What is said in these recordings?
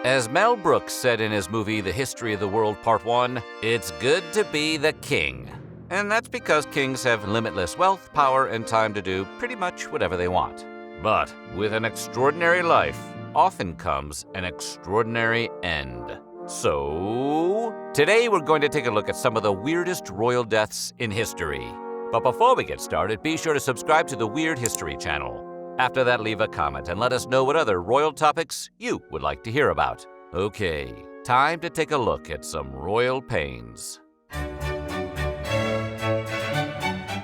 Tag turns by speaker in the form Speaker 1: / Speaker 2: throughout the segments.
Speaker 1: As Mel Brooks said in his movie The History of the World Part 1, it's good to be the king. And that's because kings have limitless wealth, power, and time to do pretty much whatever they want. But with an extraordinary life, often comes an extraordinary end. So, today we're going to take a look at some of the weirdest royal deaths in history. But before we get started, be sure to subscribe to the Weird History channel. After that, leave a comment and let us know what other royal topics you would like to hear about. Okay, time to take a look at some royal pains.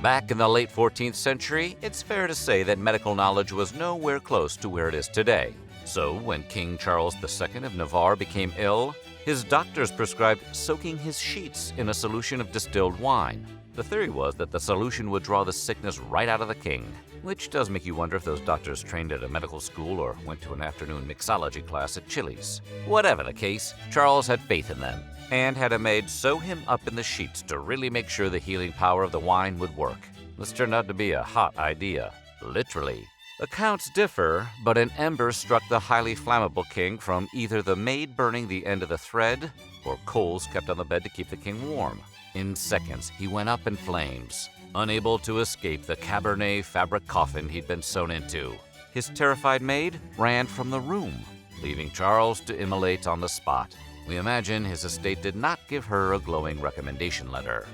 Speaker 1: Back in the late 14th century, it's fair to say that medical knowledge was nowhere close to where it is today. So, when King Charles II of Navarre became ill, his doctors prescribed soaking his sheets in a solution of distilled wine. The theory was that the solution would draw the sickness right out of the king, which does make you wonder if those doctors trained at a medical school or went to an afternoon mixology class at Chili's. Whatever the case, Charles had faith in them and had a maid sew him up in the sheets to really make sure the healing power of the wine would work. This turned out to be a hot idea, literally. Accounts differ, but an ember struck the highly flammable king from either the maid burning the end of the thread or coals kept on the bed to keep the king warm. In seconds, he went up in flames, unable to escape the Cabernet fabric coffin he'd been sewn into. His terrified maid ran from the room, leaving Charles to immolate on the spot. We imagine his estate did not give her a glowing recommendation letter.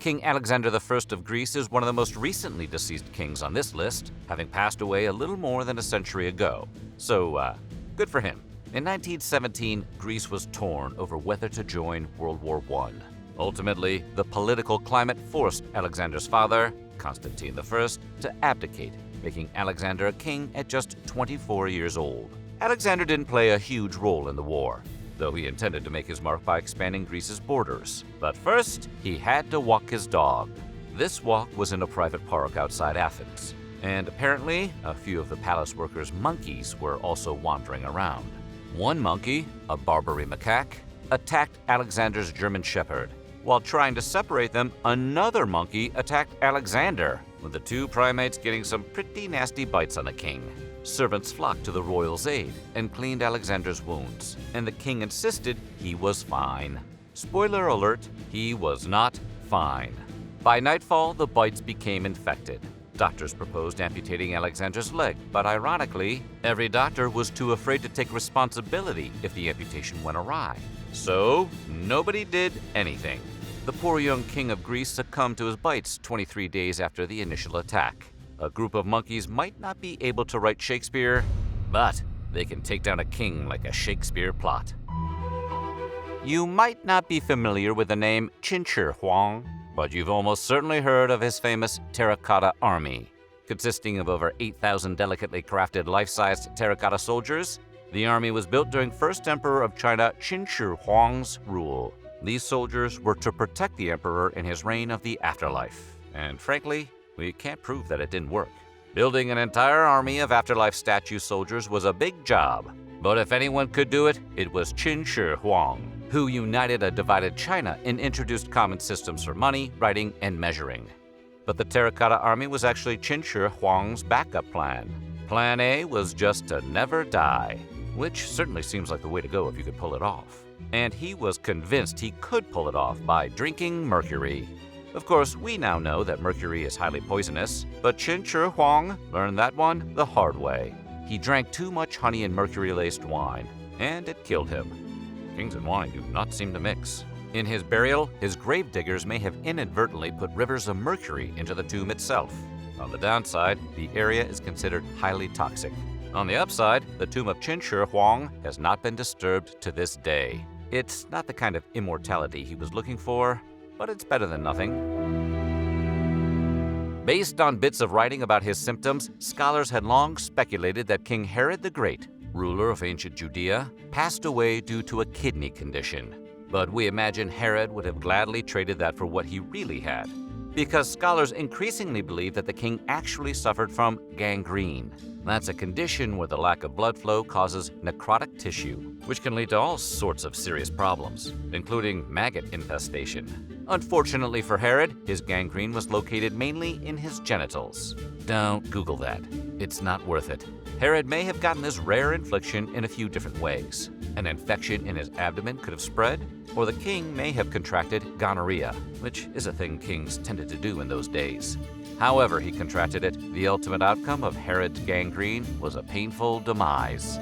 Speaker 1: King Alexander I of Greece is one of the most recently deceased kings on this list, having passed away a little more than a century ago. So, good for him. In 1917, Greece was torn over whether to join World War I. Ultimately, the political climate forced Alexander's father, Constantine I, to abdicate, making Alexander a king at just 24 years old. Alexander didn't play a huge role in the war, though he intended to make his mark by expanding Greece's borders. But first, he had to walk his dog. This walk was in a private park outside Athens, and apparently, a few of the palace workers' monkeys were also wandering around. One monkey, a Barbary macaque, attacked Alexander's German shepherd. While trying to separate them, another monkey attacked Alexander, with the two primates getting some pretty nasty bites on the king. Servants flocked to the royal's aid and cleaned Alexander's wounds, and the king insisted he was fine. Spoiler alert, he was not fine. By nightfall, the bites became infected. Doctors proposed amputating Alexander's leg, but ironically, every doctor was too afraid to take responsibility if the amputation went awry. So, nobody did anything. The poor young king of Greece succumbed to his bites 23 days after the initial attack. A group of monkeys might not be able to write Shakespeare, but they can take down a king like a Shakespeare plot. You might not be familiar with the name Qin Shi Huang, but you've almost certainly heard of his famous terracotta army. Consisting of over 8,000 delicately crafted life-sized terracotta soldiers, the army was built during First Emperor of China Qin Shi Huang's rule. These soldiers were to protect the emperor in his reign of the afterlife. And frankly, we can't prove that it didn't work. Building an entire army of afterlife statue soldiers was a big job. But if anyone could do it, it was Qin Shi Huang, who united a divided China and introduced common systems for money, writing, and measuring. But the terracotta army was actually Qin Shi Huang's backup plan. Plan A was just to never die, which certainly seems like the way to go if you could pull it off. And he was convinced he could pull it off by drinking mercury. Of course, we now know that mercury is highly poisonous, but Qin Shi Huang learned that one the hard way. He drank too much honey and mercury-laced wine, and it killed him. Kings and wine do not seem to mix. In his burial, his gravediggers may have inadvertently put rivers of mercury into the tomb itself. On the downside, the area is considered highly toxic. On the upside, the tomb of Qin Shi Huang has not been disturbed to this day. It's not the kind of immortality he was looking for, but it's better than nothing. Based on bits of writing about his symptoms, scholars had long speculated that King Herod the Great, ruler of ancient Judea, passed away due to a kidney condition. But we imagine Herod would have gladly traded that for what he really had, because scholars increasingly believe that the king actually suffered from gangrene. That's a condition where the lack of blood flow causes necrotic tissue, which can lead to all sorts of serious problems, including maggot infestation. Unfortunately for Herod, his gangrene was located mainly in his genitals. Don't Google that. It's not worth it. Herod may have gotten this rare infliction in a few different ways. An infection in his abdomen could have spread, or the king may have contracted gonorrhea, which is a thing kings tended to do in those days. However he contracted it, the ultimate outcome of Herod's gangrene was a painful demise.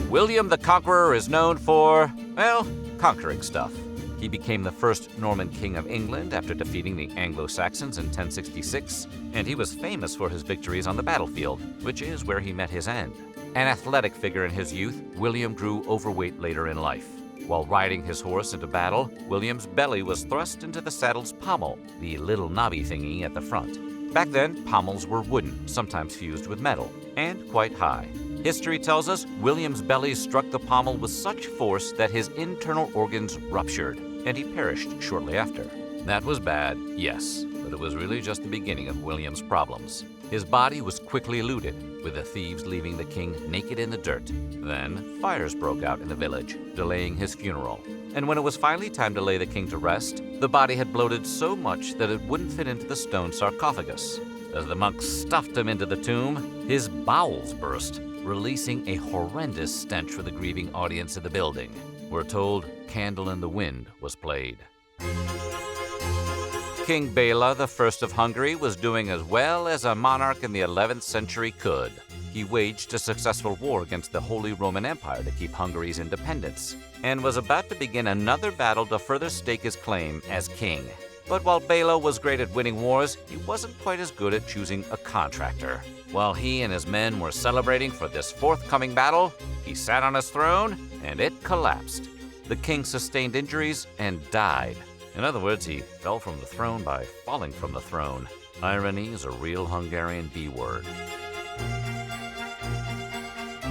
Speaker 1: William the Conqueror is known for, well, conquering stuff. He became the first Norman king of England after defeating the Anglo-Saxons in 1066, and he was famous for his victories on the battlefield, which is where he met his end. An athletic figure in his youth, William grew overweight later in life. While riding his horse into battle, William's belly was thrust into the saddle's pommel, the little knobby thingy at the front. Back then, pommels were wooden, sometimes fused with metal, and quite high. History tells us William's belly struck the pommel with such force that his internal organs ruptured, and he perished shortly after. That was bad, yes, but it was really just the beginning of William's problems. His body was quickly looted, with the thieves leaving the king naked in the dirt. Then, fires broke out in the village, delaying his funeral. And when it was finally time to lay the king to rest, the body had bloated so much that it wouldn't fit into the stone sarcophagus. As the monks stuffed him into the tomb, his bowels burst, releasing a horrendous stench for the grieving audience in the building. We're told Candle in the Wind was played. King Bela I of Hungary was doing as well as a monarch in the 11th century could. He waged a successful war against the Holy Roman Empire to keep Hungary's independence, and was about to begin another battle to further stake his claim as king. But while Bela was great at winning wars, he wasn't quite as good at choosing a contractor. While he and his men were celebrating for this forthcoming battle, he sat on his throne and it collapsed. The king sustained injuries and died. In other words, he fell from the throne by falling from the throne. Irony is a real Hungarian B-word.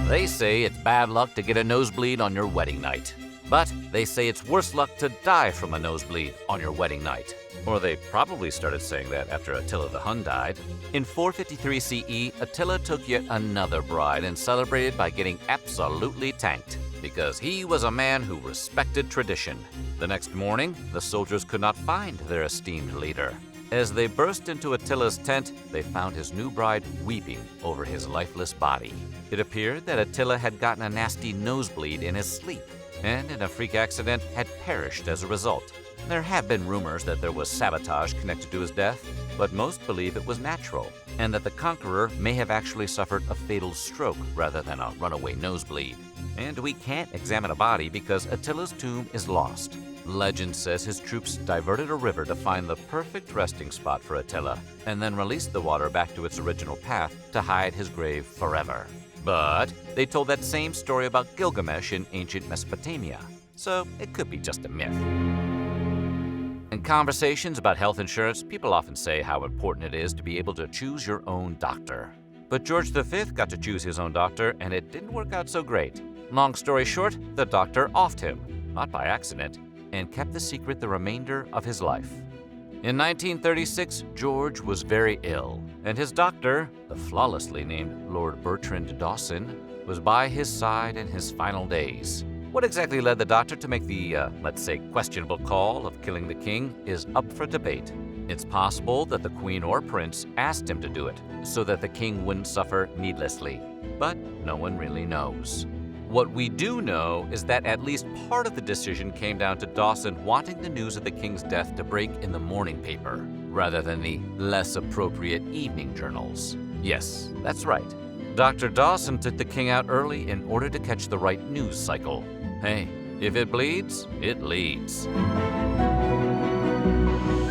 Speaker 1: They say it's bad luck to get a nosebleed on your wedding night. But they say it's worse luck to die from a nosebleed on your wedding night. Or they probably started saying that after Attila the Hun died. In 453 CE, Attila took yet another bride and celebrated by getting absolutely tanked, because he was a man who respected tradition. The next morning, the soldiers could not find their esteemed leader. As they burst into Attila's tent, they found his new bride weeping over his lifeless body. It appeared that Attila had gotten a nasty nosebleed in his sleep, and in a freak accident had perished as a result. There have been rumors that there was sabotage connected to his death, but most believe it was natural, and that the Conqueror may have actually suffered a fatal stroke rather than a runaway nosebleed. And we can't examine a body because Attila's tomb is lost. Legend says his troops diverted a river to find the perfect resting spot for Attila, and then released the water back to its original path to hide his grave forever. But they told that same story about Gilgamesh in ancient Mesopotamia, so it could be just a myth. In conversations about health insurance, people often say how important it is to be able to choose your own doctor. But George V got to choose his own doctor, and it didn't work out so great. Long story short, the doctor offed him, not by accident, and kept the secret the remainder of his life. In 1936, George was very ill, and his doctor, the flawlessly named Lord Bertrand Dawson, was by his side in his final days. What exactly led the doctor to make the, let's say, questionable call of killing the king is up for debate. It's possible that the queen or prince asked him to do it so that the king wouldn't suffer needlessly, but no one really knows. What we do know is that at least part of the decision came down to Dawson wanting the news of the king's death to break in the morning paper, rather than the less appropriate evening journals. Yes, that's right. Dr. Dawson took the king out early in order to catch the right news cycle. Hey, if it bleeds, it leads.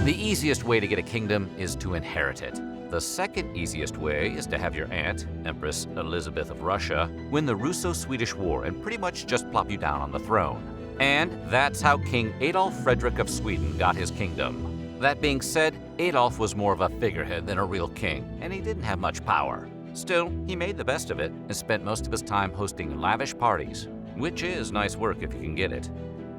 Speaker 1: The easiest way to get a kingdom is to inherit it. The second easiest way is to have your aunt, Empress Elizabeth of Russia, win the Russo-Swedish War and pretty much just plop you down on the throne. And that's how King Adolf Frederick of Sweden got his kingdom. That being said, Adolf was more of a figurehead than a real king, and he didn't have much power. Still, he made the best of it and spent most of his time hosting lavish parties, which is nice work if you can get it.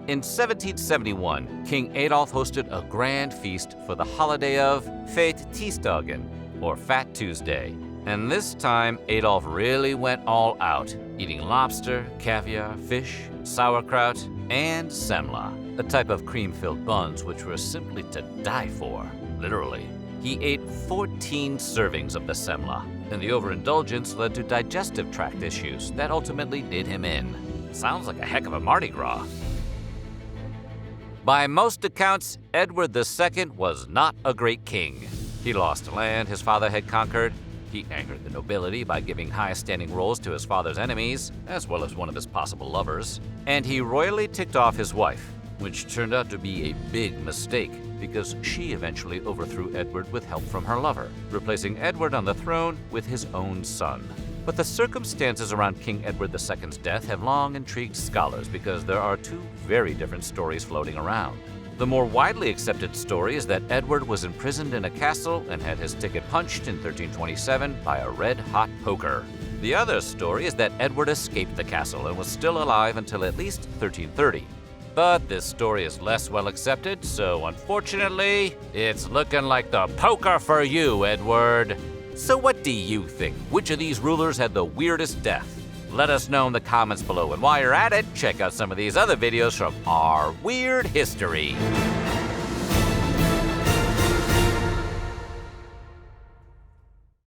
Speaker 1: In 1771, King Adolf hosted a grand feast for the holiday of Fete-Tisdagen, or Fat Tuesday. And this time, Adolf really went all out, eating lobster, caviar, fish, sauerkraut, and semla, a type of cream-filled buns which were simply to die for, literally. He ate 14 servings of the semla, and the overindulgence led to digestive tract issues that ultimately did him in. Sounds like a heck of a Mardi Gras. By most accounts, Edward II was not a great king. He lost land his father had conquered, he angered the nobility by giving high-standing roles to his father's enemies, as well as one of his possible lovers, and he royally ticked off his wife, which turned out to be a big mistake because she eventually overthrew Edward with help from her lover, replacing Edward on the throne with his own son. But the circumstances around King Edward II's death have long intrigued scholars because there are two very different stories floating around. The more widely accepted story is that Edward was imprisoned in a castle and had his ticket punched in 1327 by a red-hot poker. The other story is that Edward escaped the castle and was still alive until at least 1330. But this story is less well accepted, so unfortunately, it's looking like the poker for you, Edward. So what do you think? Which of these rulers had the weirdest death? Let us know in the comments below, and while you're at it, check out some of these other videos from our weird history.